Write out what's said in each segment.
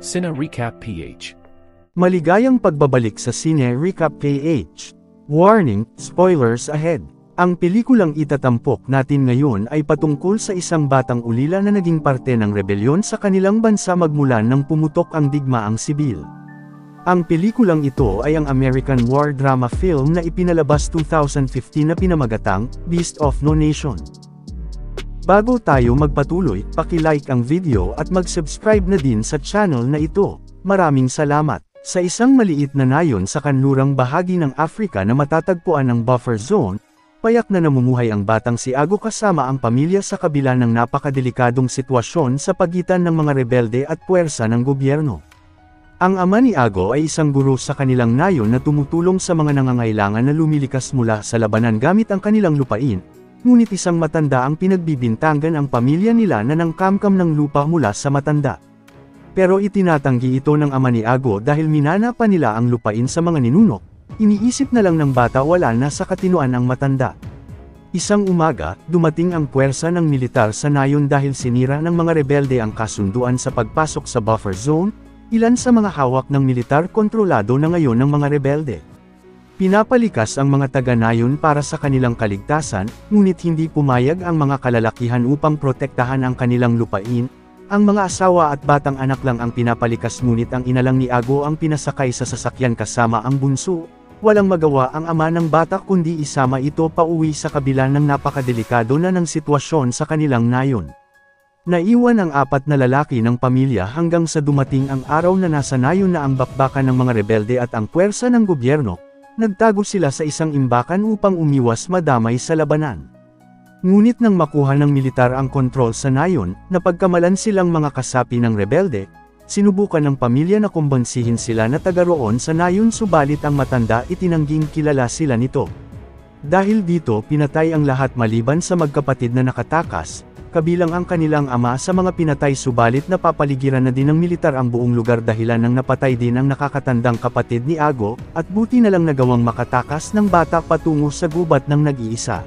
Cine Recap PH. Maligayang pagbabalik sa Cine Recap PH. Warning, spoilers ahead. Ang pelikulang itatampok natin ngayon ay patungkol sa isang batang ulila na naging parte ng rebelyon sa kanilang bansa magmula nang pumutok ang digmaang sibil. Ang pelikulang ito ay ang American war drama film na ipinalabas 2015 na pinamagatang Beast of No Nation. Bago tayo magpatuloy, paki-like ang video at mag-subscribe na din sa channel na ito. Maraming salamat. Sa isang maliit na nayon sa kanlurang bahagi ng Africa na matatagpuan ng buffer zone, payak na namumuhay ang batang si Ago kasama ang pamilya sa kabila ng napakadelikadong sitwasyon sa pagitan ng mga rebelde at puwersa ng gobyerno. Ang ama ni Ago ay isang guro sa kanilang nayon na tumutulong sa mga nangangailangan na lumilikas mula sa labanan gamit ang kanilang lupain, ngunit isang matanda ang pinagbibintangan ang pamilya nila na nangkamkam ng lupa mula sa matanda. Pero itinatanggi ito ng ama ni Ago dahil minana pa nila ang lupain sa mga ninuno. Iniisip na lang ng bata wala na sa katinuan ang matanda. Isang umaga, dumating ang puwersa ng militar sa nayon dahil sinira ng mga rebelde ang kasunduan sa pagpasok sa buffer zone, ilan sa mga hawak ng militar kontrolado na ngayon ng mga rebelde. Pinapalikas ang mga taga-nayon para sa kanilang kaligtasan, ngunit hindi pumayag ang mga kalalakihan upang protektahan ang kanilang lupain. Ang mga asawa at batang anak lang ang pinapalikas ngunit ang ina lang ni Ago ang pinasakay sa sasakyan kasama ang bunso. Walang magawa ang ama ng bata kundi isama ito pauwi sa kabila ng napakadelikado na ng sitwasyon sa kanilang nayon. Naiwan ang apat na lalaki ng pamilya hanggang sa dumating ang araw na nasa nayon na ang bakbakan ng mga rebelde at ang puwersa ng gobyerno. Nagtago sila sa isang imbakan upang umiwas madamay sa labanan. Ngunit nang makuha ng militar ang kontrol sa nayon, napagkamalan silang mga kasapi ng rebelde, sinubukan ng pamilya na kumbansihin sila na taga roon sa nayon subalit ang matanda itinangging kilala sila nito. Dahil dito pinatay ang lahat maliban sa magkapatid na nakatakas, kabilang ang kanilang ama sa mga pinatay subalit napapaligiran na din ng militar ang buong lugar dahilan ng napatay din ang nakakatandang kapatid ni Ago, at buti na lang nagawang makatakas ng bata patungo sa gubat ng nag-iisa.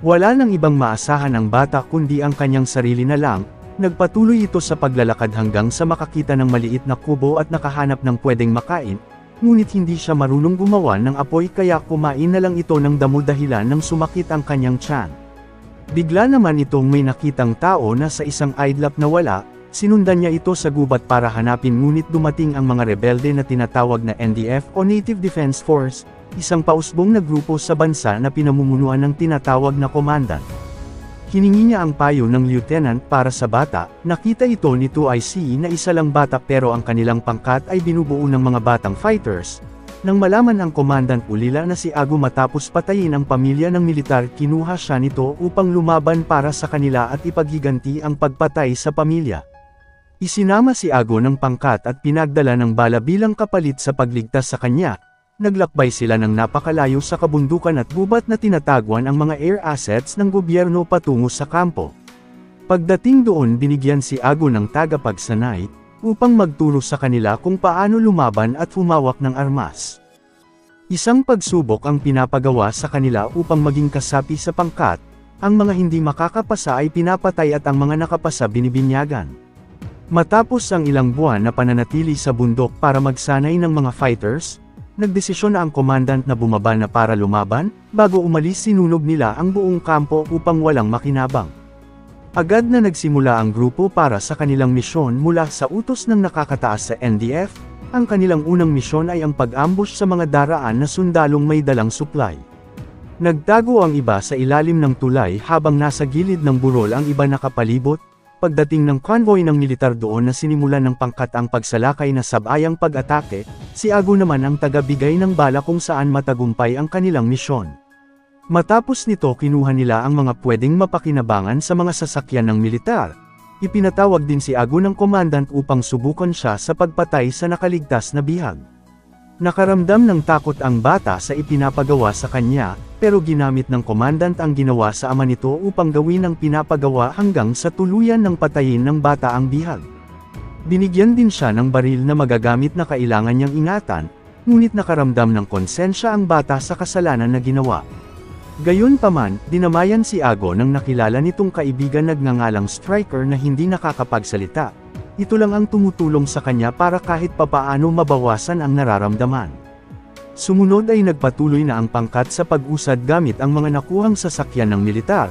Wala nang ibang maasahan ang bata kundi ang kanyang sarili na lang, nagpatuloy ito sa paglalakad hanggang sa makakita ng maliit na kubo at nakahanap ng pwedeng makain, ngunit hindi siya marunong gumawa ng apoy kaya kumain na lang ito ng damo dahilan ng sumakit ang kanyang tiyan. Bigla naman itong may nakitang tao na sa isang idlap na wala, sinundan niya ito sa gubat para hanapin ngunit dumating ang mga rebelde na tinatawag na NDF o Native Defense Force, isang pausbong na grupo sa bansa na pinamumunuan ng tinatawag na komandan. Hiningi niya ang payo ng lieutenant para sa bata, nakita ito ni 2IC na isa lang bata pero ang kanilang pangkat ay binubuo ng mga batang fighters. Nang malaman ang komandant ulila na si Ago matapos patayin ang pamilya ng militar kinuha siya nito upang lumaban para sa kanila at ipaghiganti ang pagpatay sa pamilya. Isinama si Ago ng pangkat at pinagdala ng bala bilang kapalit sa pagligtas sa kanya. Naglakbay sila ng napakalayo sa kabundukan at gubat na tinatagwan ang mga air assets ng gobyerno patungo sa kampo. Pagdating doon binigyan si Ago ng tagapagsanay, upang magturo sa kanila kung paano lumaban at humawak ng armas. Isang pagsubok ang pinapagawa sa kanila upang maging kasapi sa pangkat, ang mga hindi makakapasa ay pinapatay at ang mga nakapasa binibinyagan. Matapos ang ilang buwan na pananatili sa bundok para magsanay ng mga fighters, nagdesisyon na ang komandant na bumaba na para lumaban, bago umalis sinunog nila ang buong kampo upang walang makinabang. Agad na nagsimula ang grupo para sa kanilang misyon mula sa utos ng nakakataas sa NDF, ang kanilang unang misyon ay ang pag-ambush sa mga daraan na sundalong may dalang supply. Nagtago ang iba sa ilalim ng tulay habang nasa gilid ng burol ang iba nakapalibot, pagdating ng convoy ng militar doon na sinimulan ng pangkat ang pagsalakay na sabayang pag-atake, si Ago naman ang tagabigay ng bala kung saan matagumpay ang kanilang misyon. Matapos nito kinuha nila ang mga pwedeng mapakinabangan sa mga sasakyan ng militar. Ipinatawag din si Ago ng komandant upang subukan siya sa pagpatay sa nakaligtas na bihag. Nakaramdam ng takot ang bata sa ipinapagawa sa kanya, pero ginamit ng komandant ang ginawa sa ama nito upang gawin ang pinapagawa hanggang sa tuluyan ng patayin ng bata ang bihag. Binigyan din siya ng baril na magagamit na kailangan niyang ingatan, ngunit nakaramdam ng konsensya ang bata sa kasalanan na ginawa. Gayunpaman, dinamayan si Ago nang nakilala nitong kaibigan nagngangalang Striker na hindi nakakapagsalita. ito lang ang tumutulong sa kanya para kahit papaano mabawasan ang nararamdaman. Sumunod ay nagpatuloy na ang pangkat sa pag-usad gamit ang mga nakuhang sasakyan ng militar.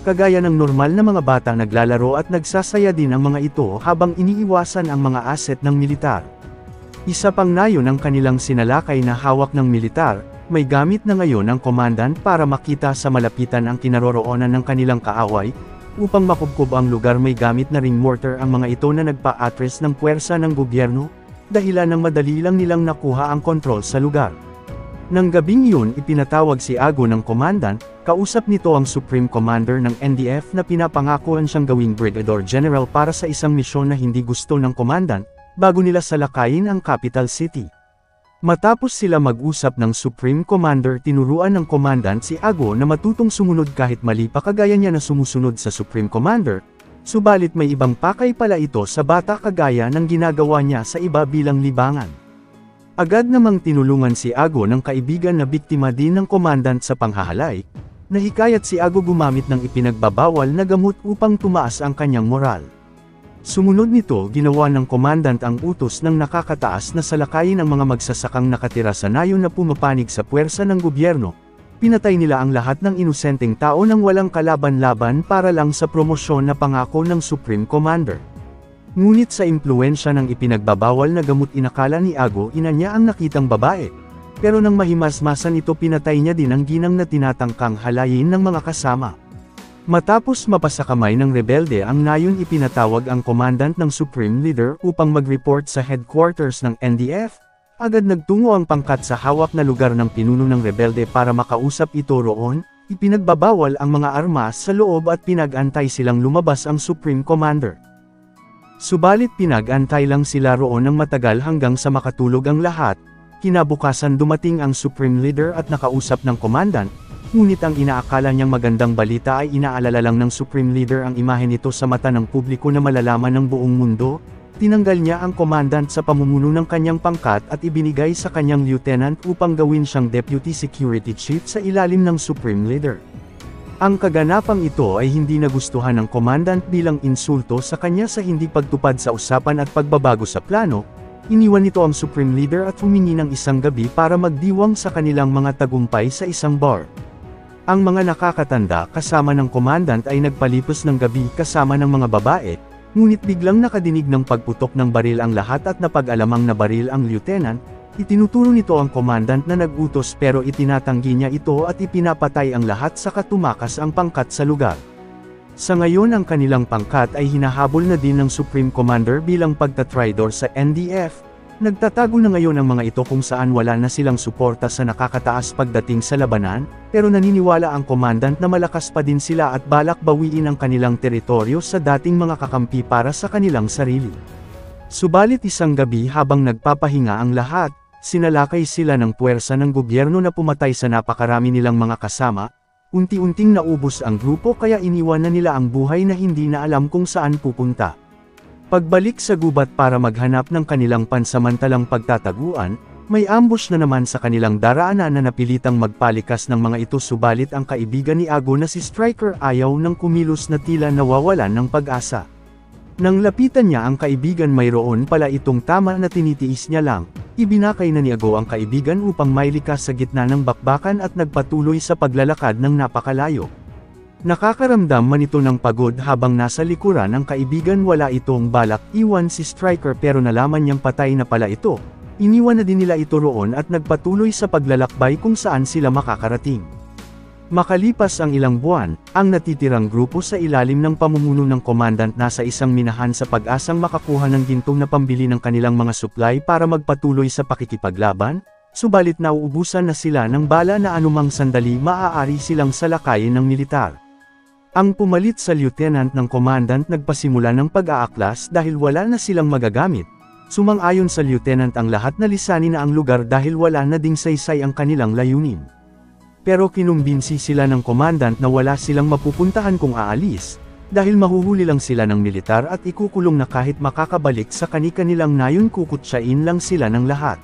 Kagaya ng normal na mga bata naglalaro at nagsasaya din ang mga ito habang iniiwasan ang mga asset ng militar. Isa pang nayon ang kanilang sinalakay na hawak ng militar. May gamit na ngayon ang komandan para makita sa malapitan ang kinaroroonan ng kanilang kaaway. Upang makubkob ang lugar, may gamit na ring mortar ang mga ito na nagpa-atres ng puwersa ng gobyerno, dahilan ng madali lang nilang nakuha ang kontrol sa lugar. Nang gabing yun, ipinatawag si Ago ng komandan, kausap nito ang Supreme Commander ng NDF na pinapangakuan siyang gawing Brigadier General para sa isang misyon na hindi gusto ng komandan, bago nila salakayin ang capital city. Matapos sila mag-usap ng Supreme Commander, tinuruan ng Commandant si Ago na matutong sumunod kahit mali pa kagaya niya na sumusunod sa Supreme Commander, subalit may ibang pakay pala ito sa bata kagaya ng ginagawa niya sa iba bilang libangan. Agad namang tinulungan si Ago ng kaibigan na biktima din ng Commandant sa panghahalay, nahikayat si Ago gumamit ng ipinagbabawal na gamot upang tumaas ang kanyang moral. Sumunod nito, ginawa ng komandan ang utos ng nakakataas na salakayin ang mga magsasakang nakatira sa nayon na pumapanig sa puwersa ng gobyerno. Pinatay nila ang lahat ng inosenteng tao nang walang kalaban-laban para lang sa promosyon na pangako ng Supreme Commander. Ngunit sa impluwensya ng ipinagbabawal na gamot, inakala ni Ago ina niya ang nakitang babae. Pero nang mahimasmasan ito, pinatay niya din ang ginang na tinatangkang halayin ng mga kasama. Matapos mapasakamay ng rebelde ang nayon, ipinatawag ang komandan ng Supreme Leader upang mag-report sa headquarters ng NDF. Agad nagtungo ang pangkat sa hawak na lugar ng pinuno ng rebelde para makausap ito roon. Ipinagbabawal ang mga armas sa loob at pinag-antay silang lumabas ang Supreme Commander. Subalit pinag-antay lang sila roon ng matagal hanggang sa makatulog ang lahat. Kinabukasan dumating ang Supreme Leader at nakausap ng komandan. Ngunit ang inaakala niyang magandang balita ay inaalala lang ng Supreme Leader ang imahe nito sa mata ng publiko na malalaman ng buong mundo. Tinanggal niya ang commandant sa pamumuno ng kanyang pangkat at ibinigay sa kanyang lieutenant upang gawin siyang Deputy Security Chief sa ilalim ng Supreme Leader. Ang kaganapang ito ay hindi nagustuhan ng commandant bilang insulto sa kanya sa hindi pagtupad sa usapan at pagbabago sa plano. Iniwan nito ang Supreme Leader at humingi ng isang gabi para magdiwang sa kanilang mga tagumpay sa isang bar. Ang mga nakakatanda kasama ng komandan ay nagpalipos ng gabi kasama ng mga babae, ngunit biglang nakadinig ng pagputok ng baril ang lahat at napag-alamang na baril ang lieutenant. Itinuturo nito ang komandan na nag-utos pero itinatanggi niya ito at ipinapatay ang lahat saka tumakas ang pangkat sa lugar. Sa ngayon ang kanilang pangkat ay hinahabol na din ng Supreme Commander bilang pagtatraidor sa NDF. Nagtatago na ngayon ang mga ito kung saan wala na silang suporta sa nakakataas pagdating sa labanan, pero naniniwala ang komandant na malakas pa din sila at balak bawiin ang kanilang teritoryo sa dating mga kakampi para sa kanilang sarili. Subalit isang gabi habang nagpapahinga ang lahat, sinalakay sila ng puwersa ng gobyerno na pumatay sa napakarami nilang mga kasama. Unti-unting naubos ang grupo kaya iniwan na nila ang buhay na hindi na alam kung saan pupunta. Pagbalik sa gubat para maghanap ng kanilang pansamantalang pagtataguan, may ambush na naman sa kanilang daraanan na napilitang magpalikas ng mga ito, subalit ang kaibigan ni Ago na si Striker ayaw ng kumilos na tila nawawalan ng pag-asa. Nang lapitan niya ang kaibigan, mayroon pala itong tama na tinitiis niya lang. Ibinakay na ni Ago ang kaibigan upang mailikas sa gitna ng bakbakan at nagpatuloy sa paglalakad ng napakalayo. Nakakaramdam man ito ng pagod habang nasa likuran ng kaibigan. Wala itong balak iwan si Striker pero nalaman niyang patay na pala ito. Iniwan na din nila ito roon at nagpatuloy sa paglalakbay kung saan sila makakarating. Makalipas ang ilang buwan, ang natitirang grupo sa ilalim ng pamumuno ng komandant nasa isang minahan sa pag-asang makakuha ng gintong na pambili ng kanilang mga supply para magpatuloy sa pakikipaglaban, subalit nauubusan na sila ng bala na anumang sandali maaari silang salakayin ng militar. Ang pumalit sa lieutenant ng commandant nagpasimula ng pag-aaklas dahil wala na silang magagamit. Sumang-ayon sa lieutenant ang lahat na lisanin na ang lugar dahil wala na ding saysay ang kanilang layunin. Pero kinumbinsi sila ng commandant na wala silang mapupuntahan kung aalis, dahil mahuhuli lang sila ng militar at ikukulong na kahit makakabalik sa kani-kanilang nayon kukutsain lang sila ng lahat.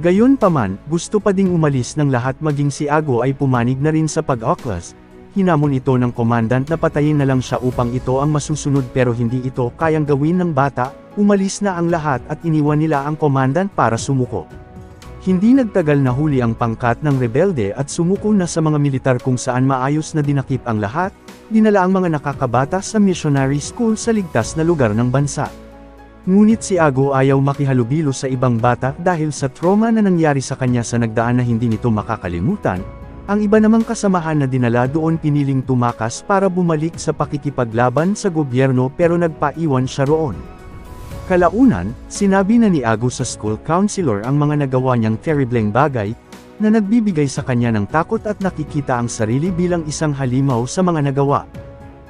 Gayunpaman, gusto pa ding umalis ng lahat, maging si Ago ay pumanig na rin sa pag-aklas. hinamon ito ng komandant na patayin na lang siya upang ito ang masusunod pero hindi ito kayang gawin ng bata, umalis na ang lahat at iniwan nila ang komandant para sumuko. Hindi nagtagal na huli ang pangkat ng rebelde at sumuko na sa mga militar kung saan maayos na dinakip ang lahat, dinala ang mga nakakabata sa missionary school sa ligtas na lugar ng bansa. Ngunit si Ago ayaw makihalubilo sa ibang bata dahil sa trauma na nangyari sa kanya sa nagdaan na hindi nito makakalimutan. Ang iba namang kasamahan na dinala doon piniling tumakas para bumalik sa pakikipaglaban sa gobyerno pero nagpaiwan siya roon. Kalaunan, sinabi na ni Ago sa school counselor ang mga nagawa niyang terribleng bagay, na nagbibigay sa kanya ng takot at nakikita ang sarili bilang isang halimaw sa mga nagawa.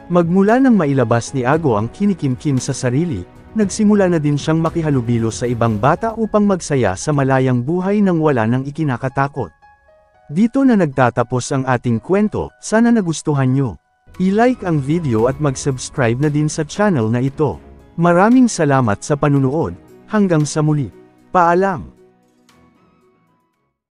Magmula nang mailabas ni Ago ang kinikimkim sa sarili, nagsimula na din siyang makihalubilo sa ibang bata upang magsaya sa malayang buhay nang wala nang ikinakatakot. Dito na nagtatapos ang ating kwento, sana nagustuhan nyo. I-like ang video at mag-subscribe na din sa channel na ito. Maraming salamat sa panunood, hanggang sa muli. Paalam!